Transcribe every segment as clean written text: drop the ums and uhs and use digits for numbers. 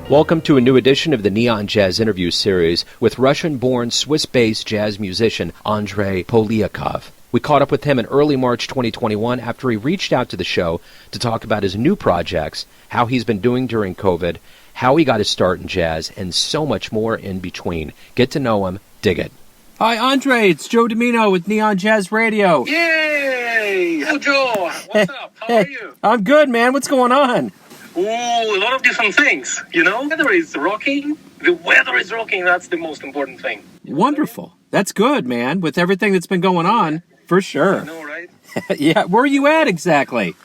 Welcome to a new edition of the Neon Jazz interview series with Russian-born, Swiss-based jazz musician Andrei Poliakov. We caught up with him in early March 2021 after he reached out to the show to talk about his new projects, how he's been doing during COVID, how he got his start in jazz, and so much more in between. Get to know him. Dig it. Hi, Andre. It's Joe Domino with Neon Jazz Radio. Yay! Hello, Joe. What's up? How are you? I'm good, man. What's going on? Ooh, a lot of different things. You know, weather is rocking. The weather is rocking. That's the most important thing. Wonderful. That's good, man. With everything that's been going on, for sure. I know, right? Yeah. Where are you at exactly?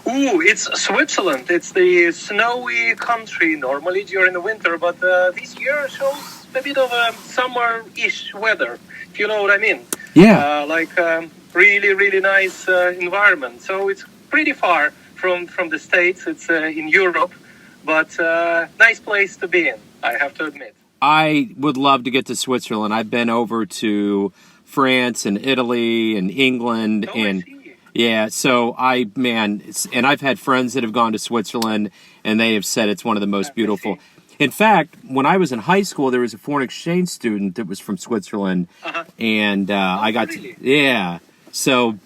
Ooh, it's Switzerland. It's the snowy country normally during the winter, but this year shows a bit of a summer-ish weather, if you know what I mean. Yeah. Really, really nice environment. So it's pretty far from the States. It's in Europe, but nice place to be in, I have to admit. I would love to get to Switzerland. I've been over to France and Italy and England and yeah, so and I've had friends that have gone to Switzerland and they have said it's one of the most beautiful. In fact, when I was in high school, there was a foreign exchange student that was from Switzerland, and I got to, yeah. So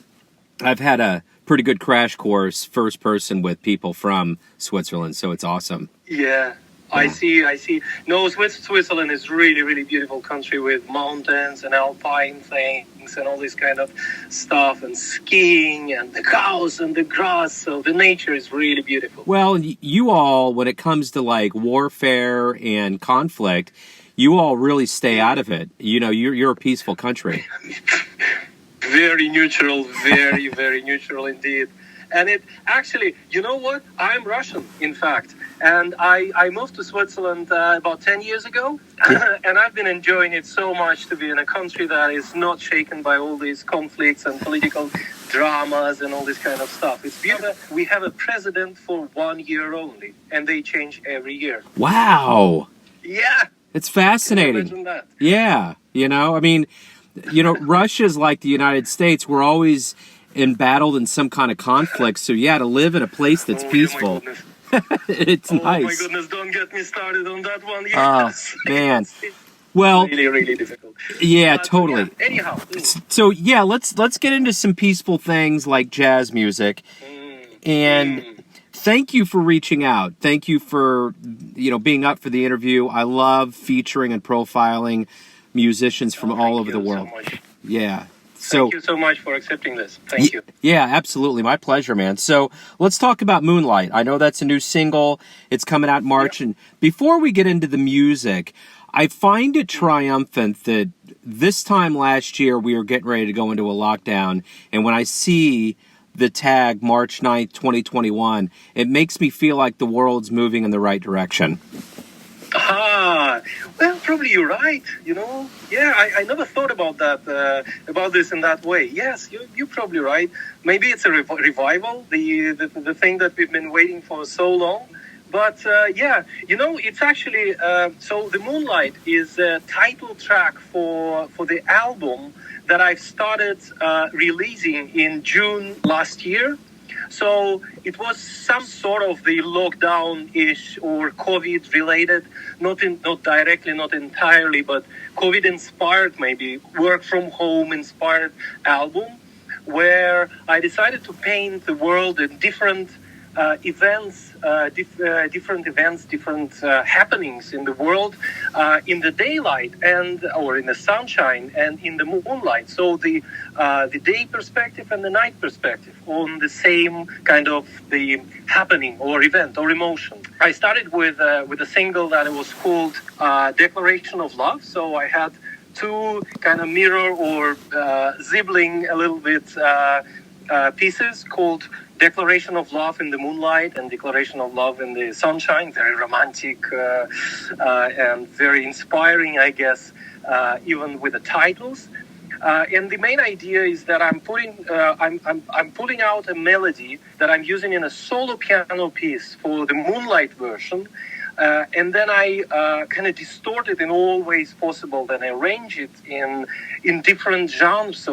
I've had a pretty good crash course, first person, with people from Switzerland. So it's awesome. Yeah. I see. No, Switzerland is really, really beautiful country with mountains and alpine things and all this kind of stuff and skiing and the cows and the grass. So the nature is really beautiful. Well, you all, when it comes to like warfare and conflict, you all really stay out of it. You know, you're a peaceful country. Very neutral, very, very neutral indeed. And it actually, you know what? I'm Russian, in fact. And I moved to Switzerland about 10 years ago. And I've been enjoying it so much to be in a country that is not shaken by all these conflicts and political dramas and all this kind of stuff. It's beautiful. We have a president for 1 year only. And they change every year. Wow. Yeah. It's fascinating. Can you imagine that? Yeah. You know, I mean, Russia's like the United States. We're always embattled in some kind of conflict, so to live in a place that's peaceful, it's nice. Oh my goodness, don't get me started on that one. Yes. Oh man, well, really, really difficult. Yeah, totally. Yeah. Anyhow, so let's get into some peaceful things like jazz music, and thank you for reaching out. Thank you for being up for the interview. I love featuring and profiling musicians from all over the world. So much. Yeah. Thank you so much for accepting this. Thank you. Yeah, absolutely. My pleasure, man. So let's talk about Moonlight. I know that's a new single. It's coming out in March. And before we get into the music, I find it triumphant that this time last year we were getting ready to go into a lockdown. And when I see the tag March 9th, 2021, it makes me feel like the world's moving in the right direction. Well, probably you're right, Yeah, I never thought about that, about this in that way. Yes, you're probably right. Maybe it's a revival, the thing that we've been waiting for so long. But, it's actually, so the Moonlight is a title track for the album that I've started releasing in June last year. So it was some sort of the lockdown-ish or COVID-related, not directly, not entirely, but COVID-inspired, maybe work-from-home-inspired album, where I decided to paint the world in different events, different happenings in the world, in the daylight or in the sunshine and in the moonlight. So the day perspective and the night perspective on the same kind of the happening or event or emotion. I started with a single that was called Declaration of Love. So I had two kind of mirror or sibling a little bit pieces called Declaration of Love in the Moonlight and Declaration of Love in the Sunshine. Very romantic and very inspiring, I guess, even with the titles. And the main idea is that I'm pulling out a melody that I'm using in a solo piano piece for the Moonlight version. And then I kind of distort it in all ways possible. Then I arrange it in different genres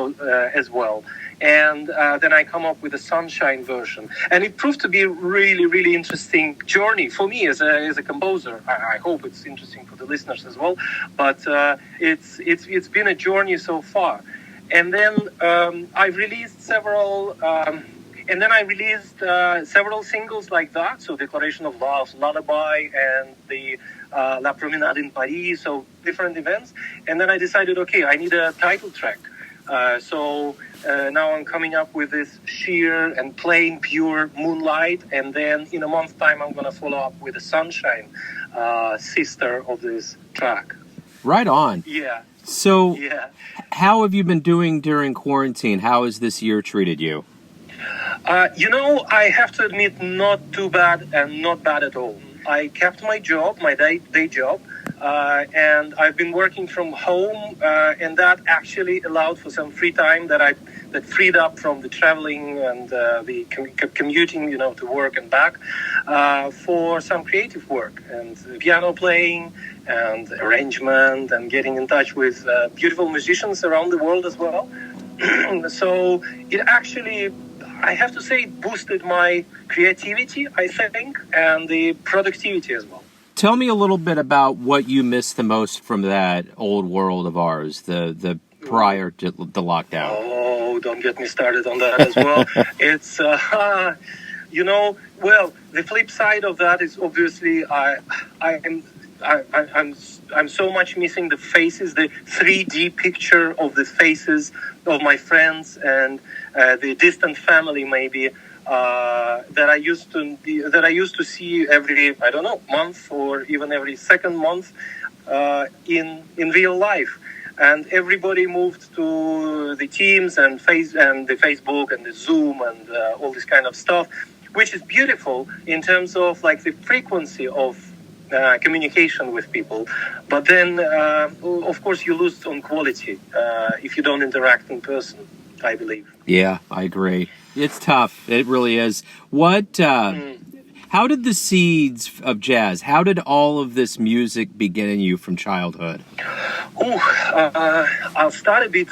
as well. And then I come up with a sunshine version. And it proved to be a really, really interesting journey for me as a composer. I hope it's interesting for the listeners as well. But it's been a journey so far. And then I've released several... And then I released several singles like that, so Declaration of Love, Lullaby, and the La Promenade in Paris, so different events. And then I decided, okay, I need a title track. So now I'm coming up with this sheer and plain, pure Moonlight, and then in a month's time I'm going to follow up with the Sunshine, sister of this track. Right on. Yeah. So yeah. How have you been doing during quarantine? How has this year treated you? I have to admit, not too bad and not bad at all. I kept my job, my day job, and I've been working from home, and that actually allowed for some free time that freed up from the traveling and the commuting, to work and back, for some creative work and piano playing and arrangement and getting in touch with beautiful musicians around the world as well. So it actually, I have to say, boosted my creativity, I think, and the productivity as well. Tell me a little bit about what you miss the most from that old world of ours, the prior to the lockdown. Oh, don't get me started on that as well. It's, well, the flip side of that is obviously I'm so much missing the faces, the 3D picture of the faces of my friends and the distant family, maybe that I used to see every, I don't know, month or even every second month in real life. And everybody moved to the Teams and the Facebook and the Zoom and all this kind of stuff, which is beautiful in terms of like the frequency of communication with people. But then, of course, you lose on quality if you don't interact in person, I believe. Yeah, I agree. It's tough. It really is. How did the seeds of jazz, how did all of this music begin in you from childhood? I'll start a bit,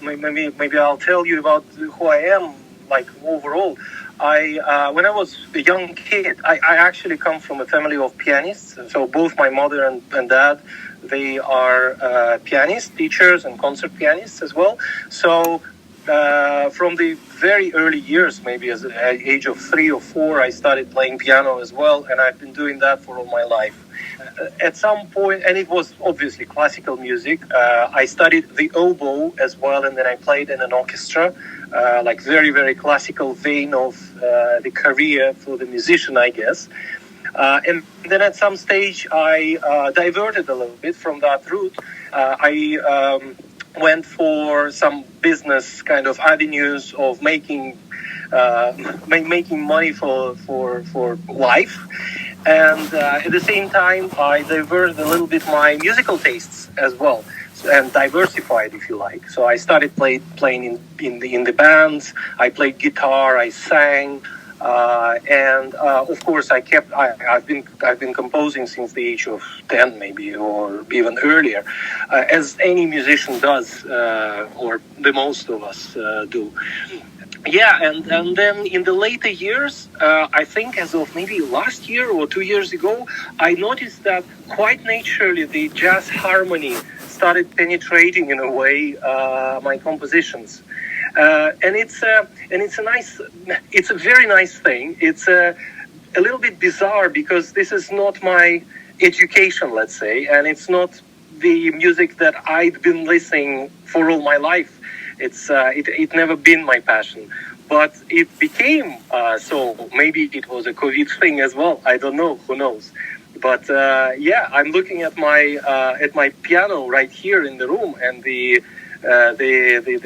maybe I'll tell you about who I am, like overall. When I was a young kid, I actually come from a family of pianists. So both my mother and dad, they are pianists, teachers, and concert pianists as well. So from the very early years, maybe at the age of 3 or 4, I started playing piano as well, and I've been doing that for all my life. At some point, and it was obviously classical music, I studied the oboe as well, and then I played in an orchestra, like very, very classical vein of the career for the musician, I guess. And then at some stage, I diverted a little bit from that route. I went for some business kind of avenues of making money for life. And at the same time, I diverted a little bit my musical tastes as well, and diversified, if you like. So I started playing in the bands. I played guitar. I sang, and of course, I've been composing since the age of 10, maybe, or even earlier, as any musician does, or the most of us do. Yeah, and then in the later years, I think as of maybe last year or 2 years ago, I noticed that quite naturally the jazz harmony started penetrating in a way my compositions, and it's a very nice thing. It's a little bit bizarre because this is not my education, let's say, and it's not the music that I'd been listening for all my life. It never been my passion, but it became so. Maybe it was a COVID thing as well. I don't know. Who knows? But I'm looking at my piano right here in the room, and the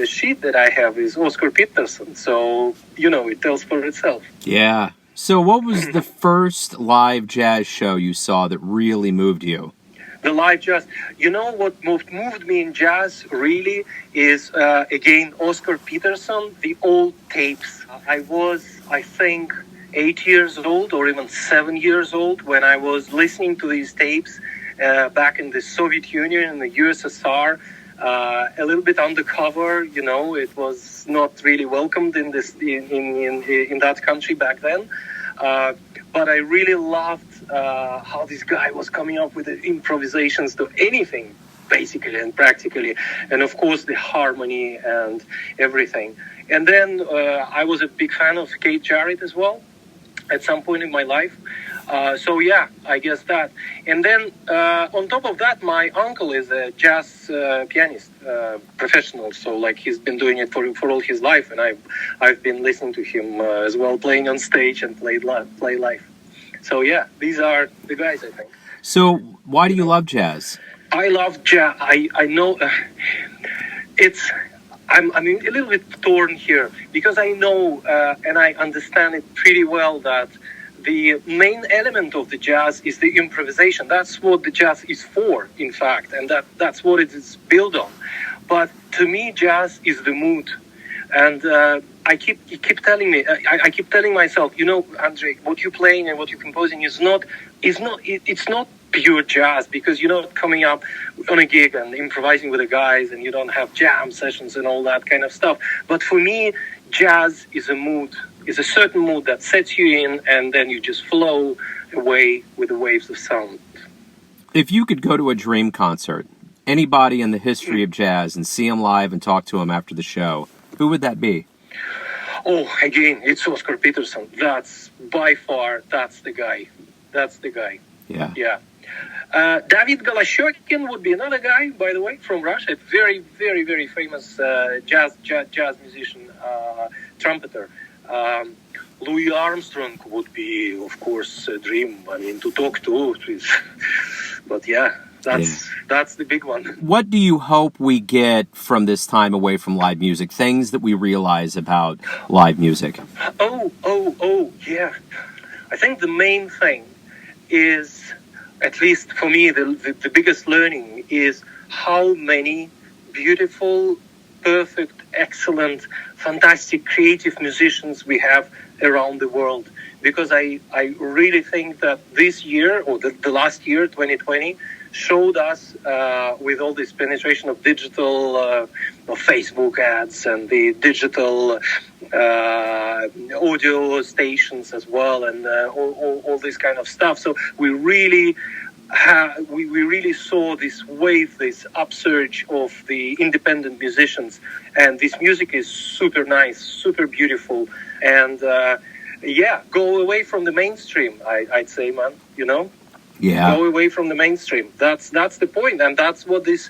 sheet that I have is Oscar Peterson. So it tells for itself. Yeah. So what was the first live jazz show you saw that really moved you? The live jazz. What moved me in jazz really is, again, Oscar Peterson, the old tapes. I was, I think, 8 years old or even 7 years old when I was listening to these tapes back in the Soviet Union, in the USSR, a little bit undercover. It was not really welcomed in that country back then. But I really loved how this guy was coming up with the improvisations to anything, basically and practically, and of course the harmony and everything. And then I was a big fan of Keith Jarrett as well at some point in my life. So yeah, I guess that. And then on top of that, my uncle is a jazz pianist, professional. So like he's been doing it for all his life, and I've been listening to him as well, playing on stage and play live. So yeah, these are the guys, I think. So why do you love jazz? I love jazz. I know I'm a little bit torn here because I know and I understand it pretty well that the main element of the jazz is the improvisation. That's what the jazz is for, in fact, and that's what it is built on. But to me, jazz is the mood, and I keep telling myself, Andrei, what you're playing and what you're composing it's not pure jazz, because you're not coming up on a gig and improvising with the guys, and you don't have jam sessions and all that kind of stuff. But for me, jazz is a mood. It's a certain mood that sets you in, and then you just flow away with the waves of sound. If you could go to a dream concert, anybody in the history of jazz, and see him live and talk to him after the show, who would that be? Oh, again, it's Oscar Peterson. That's by far, that's the guy. Yeah. Yeah. David Goloshokin would be another guy, by the way, from Russia. Very, very, very famous jazz musician, trumpeter. Louis Armstrong would be, of course, a dream. To talk to. But yeah, that's the big one. What do you hope we get from this time away from live music? Things that we realize about live music? Oh, yeah. I think the main thing is, at least for me, the biggest learning is how many beautiful, perfect, excellent, fantastic, creative musicians we have around the world. Because I really think that this year, or the last year, 2020, showed us with all this penetration of digital, of Facebook ads and the digital audio stations as well, and all this kind of stuff. So we really saw this wave, this upsurge of the independent musicians, and this music is super nice, super beautiful, and go away from the mainstream. I'd say, man, Yeah. Go away from the mainstream. That's the point, and that's what this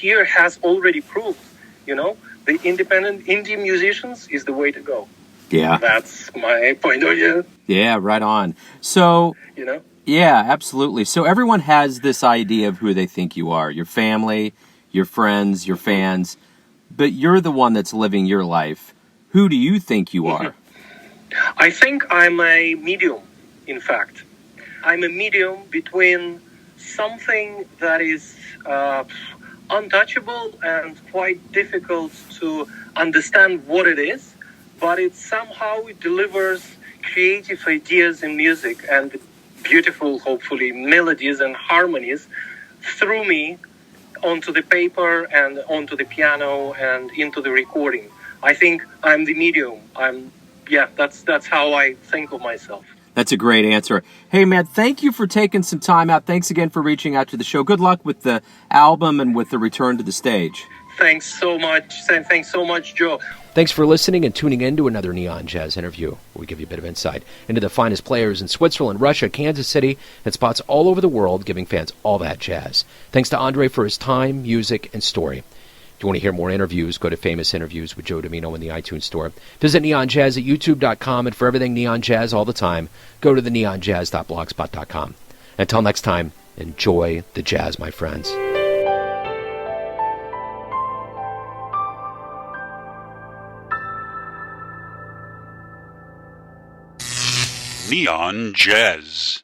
year has already proved. The independent indie musicians is the way to go. Yeah. That's my point of view. Yeah, right on. So, yeah, absolutely. So everyone has this idea of who they think you are. Your family, your friends, your fans. But you're the one that's living your life. Who do you think you are? I think I'm a medium, in fact. I'm a medium between something that is untouchable and quite difficult to understand what it is, but it somehow delivers creative ideas in music and beautiful, hopefully, melodies and harmonies through me onto the paper and onto the piano and into the recording. I think I'm the medium. That's how I think of myself. That's a great answer. Hey, man, thank you for taking some time out. Thanks again for reaching out to the show. Good luck with the album and with the return to the stage. Thanks so much. Thanks so much, Joe. Thanks for listening and tuning in to another Neon Jazz interview, where we give you a bit of insight into the finest players in Switzerland, Russia, Kansas City, and spots all over the world, giving fans all that jazz. Thanks to Andrei for his time, music, and story. If you want to hear more interviews, go to Famous Interviews with Joe Domino in the iTunes Store. Visit Neon Jazz at youtube.com, and for everything Neon Jazz all the time, go to the neonjazz.blogspot.com. Until next time, enjoy the jazz, my friends. Neon Jazz.